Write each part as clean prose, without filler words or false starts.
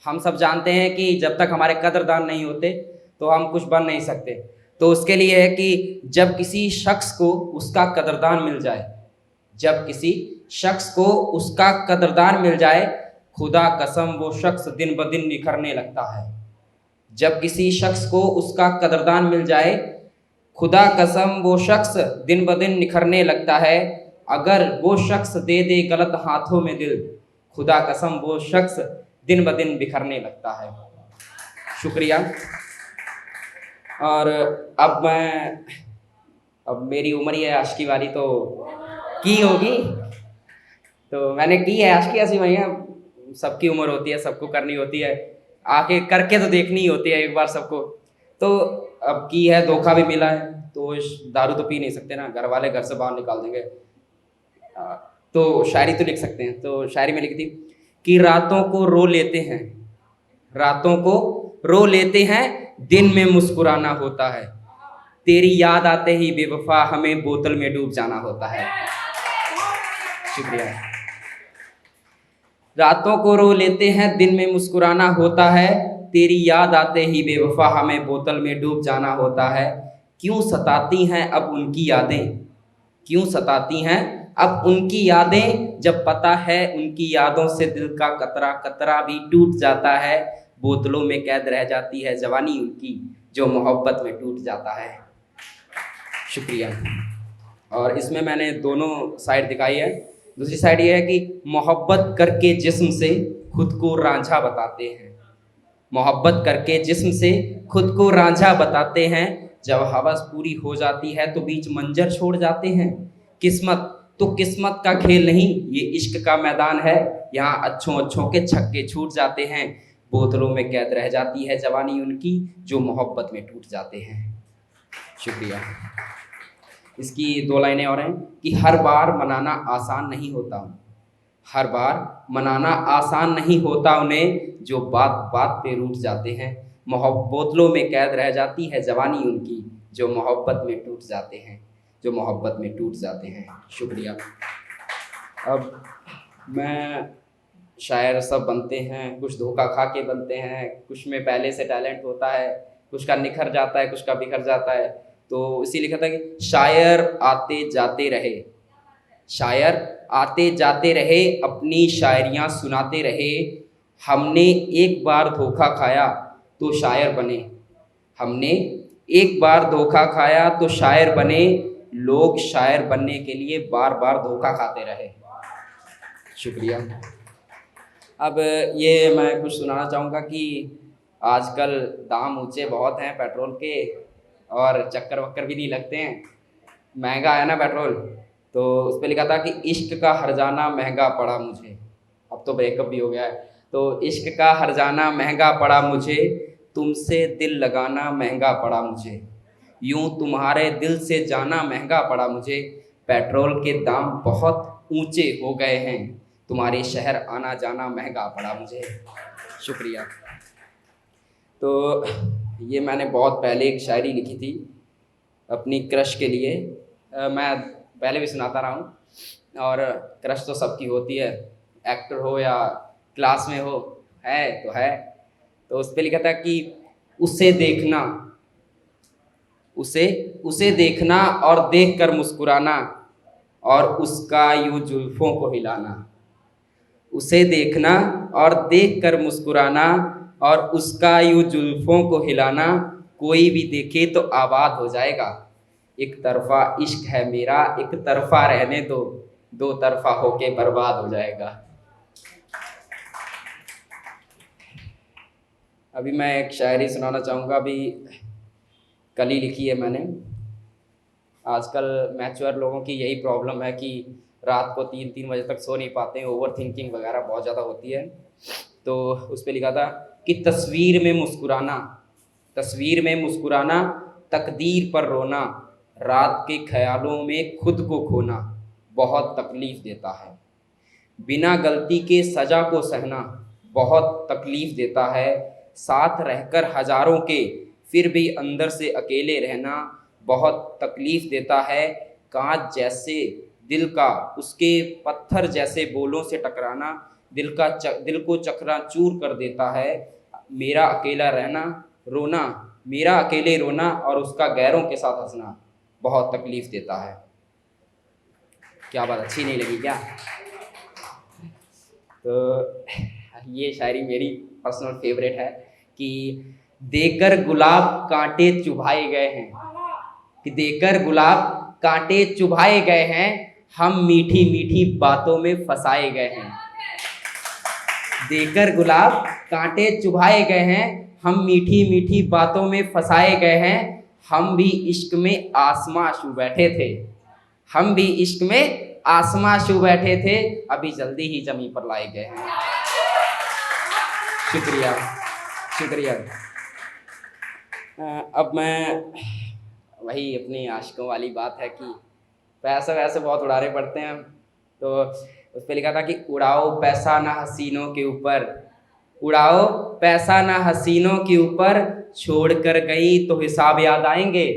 हम सब जानते हैं कि जब तक हमारे कदरदान नहीं होते तो हम कुछ बन नहीं सकते। तो उसके लिए है कि जब किसी शख्स को उसका कदरदान मिल जाए, जब किसी शख्स को उसका कदरदान मिल जाए, खुदा कसम वो शख्स दिन ब दिन निखरने लगता है। जब किसी शख्स को उसका कदरदान मिल जाए, खुदा कसम वो शख्स दिन ब दिन निखरने लगता है। अगर वो शख्स दे दे गलत हाथों में दिल, खुदा कसम वो शख्स दिन ब दिन बिखरने लगता है। शुक्रिया। और अब मेरी उम्र ही है आशिकी वाली, तो की होगी, तो मैंने की है आशिकी। ऐसी भैया सबकी उम्र होती है, सबको करनी होती है, आके करके तो देखनी ही होती है एक बार सबको। तो अब की है, धोखा भी मिला है, तो दारू तो पी नहीं सकते ना, घर वाले घर से बाहर निकाल देंगे। तो शायरी तो लिख सकते हैं। तो शायरी में लिखी थी कि रातों को रो लेते हैं, रातों को रो लेते हैं, दिन में मुस्कुराना होता है। तेरी याद आते ही बेवफा हमें बोतल में डूब जाना होता है। शुक्रिया। रातों को रो लेते हैं, दिन में मुस्कुराना होता है। तेरी याद आते ही बेवफा हमें बोतल में डूब जाना होता है। क्यों सताती हैं अब उनकी यादें, क्यों सताती हैं अब उनकी यादें, जब पता है उनकी यादों से दिल का कतरा कतरा भी टूट जाता है। बोतलों में कैद रह जाती है जवानी उनकी, जो मोहब्बत में टूट जाता है। शुक्रिया। और इसमें मैंने दोनों साइड दिखाई है। दूसरी साइड ये है कि मोहब्बत करके जिस्म से खुद को रांझा बताते हैं, मोहब्बत करके जिस्म से खुद को रांझा बताते हैं। जब हवस पूरी हो जाती है तो बीच मंजर छोड़ जाते हैं। किस्मत तो किस्मत का खेल नहीं, ये इश्क का मैदान है, यहाँ अच्छों अच्छों के छक्के छूट जाते हैं। बोतलों में कैद रह जाती है जवानी उनकी, जो मोहब्बत में टूट जाते हैं। शुक्रिया। इसकी दो लाइनें और हैं कि हर बार मनाना आसान नहीं होता, हर बार मनाना आसान नहीं होता उन्हें, जो बात बात पे रूठ जाते हैं। बोतलों में कैद रह जाती है जवानी उनकी, जो मोहब्बत में टूट जाते हैं, जो मोहब्बत में टूट जाते हैं। शुक्रिया। अब मैं शायर सब बनते हैं, कुछ धोखा खा के बनते हैं, कुछ में पहले से टैलेंट होता है, कुछ का निखर जाता है, कुछ का बिखर जाता है। तो इसी लिखा था कि शायर आते जाते रहे, शायर आते जाते रहे, अपनी शायरियाँ सुनाते रहे। हमने एक बार धोखा खाया तो शायर बने, हमने एक बार धोखा खाया तो शायर बने। लोग शायर बनने के लिए बार बार धोखा खाते रहे। शुक्रिया। अब ये मैं कुछ सुनाना चाहूँगा कि आजकल दाम ऊंचे बहुत हैं पेट्रोल के, और चक्कर वक्कर भी नहीं लगते हैं, महंगा है ना पेट्रोल। तो उस पर लिखा था कि इश्क का हर्जाना महंगा पड़ा मुझे, अब तो ब्रेकअप भी हो गया है। तो इश्क का हर्जाना महंगा पड़ा मुझे, तुमसे दिल लगाना महंगा पड़ा मुझे, यूं तुम्हारे दिल से जाना महंगा पड़ा मुझे। पेट्रोल के दाम बहुत ऊंचे हो गए हैं, तुम्हारे शहर आना जाना महंगा पड़ा मुझे। शुक्रिया। तो ये मैंने बहुत पहले एक शायरी लिखी थी अपनी क्रश के लिए। मैं पहले भी सुनाता रहा हूँ, और क्रश तो सबकी होती है, एक्टर हो या क्लास में हो, है तो है। तो उस पर लिखा था कि उसे देखना, उसे उसे देखना और देख कर मुस्कुराना, और उसका यूं जुल्फों को हिलाना। उसे देखना और देख कर मुस्कुराना, और उसका यूं जुल्फों को हिलाना। कोई भी देखे तो आबाद हो जाएगा, एक तरफा इश्क है मेरा, एक तरफा रहने दो, दो तरफा होके बर्बाद हो जाएगा। अभी मैं एक शायरी सुनाना चाहूँगा, अभी कल ही लिखी है मैंने। आजकल मैच्योर लोगों की यही प्रॉब्लम है कि रात को 3-3 बजे तक सो नहीं पाते हैं, ओवर थिंकिंग वगैरह बहुत ज़्यादा होती है। तो उस पर लिखा था कि तस्वीर में मुस्कुराना, तस्वीर में मुस्कुराना, तकदीर पर रोना, रात के ख्यालों में खुद को खोना बहुत तकलीफ़ देता है। बिना गलती के सज़ा को सहना बहुत तकलीफ़ देता है। साथ रहकर हज़ारों के फिर भी अंदर से अकेले रहना बहुत तकलीफ़ देता है। कांच जैसे दिल का उसके पत्थर जैसे बोलों से टकराना दिल को चकनाचूर कर देता है। मेरा अकेला रहना रोना, मेरा अकेले रोना और उसका गैरों के साथ हंसना बहुत तकलीफ देता है। क्या बात अच्छी नहीं लगी क्या? तो ये शायरी मेरी पर्सनल फेवरेट है कि देकर गुलाब कांटे चुभाए गए हैं, कि देकर गुलाब कांटे चुभाए गए हैं, हम मीठी मीठी बातों में फंसाए गए हैं। देकर गुलाब कांटे चुभाए गए हैं, हम मीठी मीठी बातों में फंसाए गए हैं। हम भी इश्क में आसमां छू बैठे थे, हम भी इश्क में आसमां छू बैठे थे, अभी जल्दी ही जमीन पर लाए गए हैं। शुक्रिया शुक्रिया। अब मैं वही अपनी आशिकों वाली बात है कि पैसे वैसे बहुत उड़ाने पड़ते हैं, तो उस पर लिखा था कि उड़ाओ पैसा ना हसीनों के ऊपर, उड़ाओ पैसा ना हसीनों के ऊपर, छोड़ कर गई तो हिसाब याद आएंगे।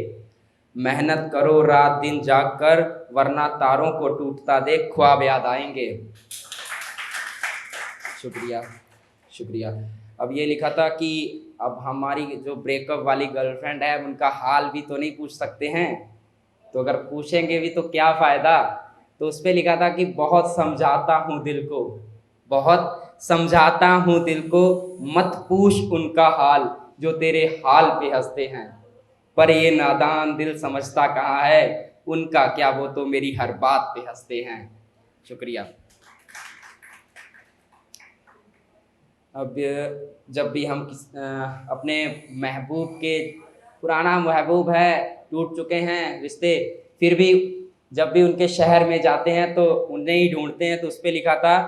मेहनत करो रात दिन जाग कर, वरना तारों को टूटता देख ख्वाब याद आएंगे। शुक्रिया शुक्रिया। अब ये लिखा था कि अब हमारी जो ब्रेकअप वाली गर्लफ्रेंड है उनका हाल भी तो नहीं पूछ सकते हैं, तो अगर पूछेंगे भी तो क्या फ़ायदा। तो उस पर लिखा था कि बहुत समझाता हूँ दिल को, बहुत समझाता हूँ दिल को, मत पूछ उनका हाल जो तेरे हाल पे हंसते हैं। पर ये नादान दिल समझता कहाँ है, उनका क्या वो तो मेरी हर बात पे हंसते हैं। शुक्रिया। अब जब भी हम अपने महबूब के, पुराना महबूब है, टूट चुके हैं रिश्ते, फिर भी जब भी उनके शहर में जाते हैं तो उन्हें ही ढूंढते हैं। तो उस पर लिखा था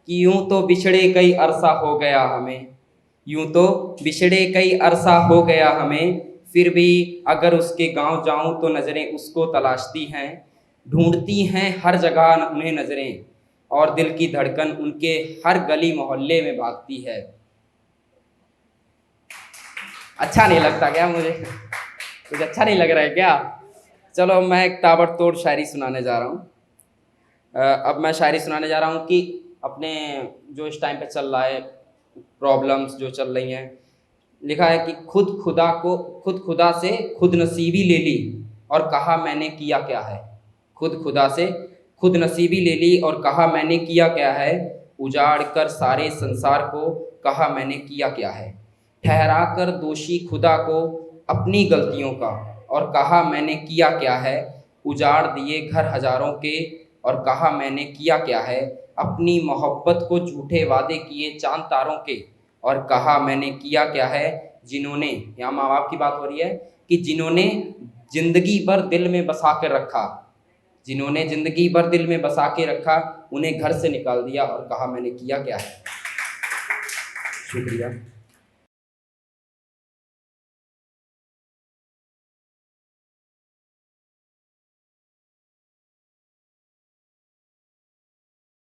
कि यूं तो बिछड़े कई अरसा हो गया हमें, यूं तो बिछड़े कई अरसा हो गया हमें, फिर भी अगर उसके गांव जाऊं तो नज़रें उसको तलाशती हैं, ढूंढती हैं हर जगह उन्हें नज़रें, और दिल की धड़कन उनके हर गली मोहल्ले में भागती है। अच्छा नहीं लगता क्या मुझे? कुछ अच्छा नहीं लग रहा है क्या? चलो मैं एक ताबड़तोड़ शायरी सुनाने जा रहा हूँ। अब मैं शायरी सुनाने जा रहा हूँ कि अपने जो इस टाइम पे चल रहा है, प्रॉब्लम्स जो चल रही हैं। लिखा है कि खुद खुदा से खुद नसीबी ले ली और कहा मैंने किया क्या है। खुद खुदा से खुद नसीबी ले ली और कहा मैंने किया क्या है, उजाड़ कर सारे संसार को कहा मैंने किया क्या है। ठहरा कर दोषी खुदा को अपनी गलतियों का और कहा मैंने किया क्या है, उजाड़ दिए घर हजारों के और कहा मैंने किया क्या है। अपनी मोहब्बत को झूठे वादे किए चांद तारों के और कहा मैंने किया क्या है। जिन्होंने, यहाँ माँ बाप की बात हो रही है, कि जिन्होंने जिंदगी भर दिल में बसा कर रखा, जिन्होंने जिंदगी भर दिल में बसा के रखा, उन्हें घर से निकाल दिया और कहा मैंने किया क्या है। शुक्रिया।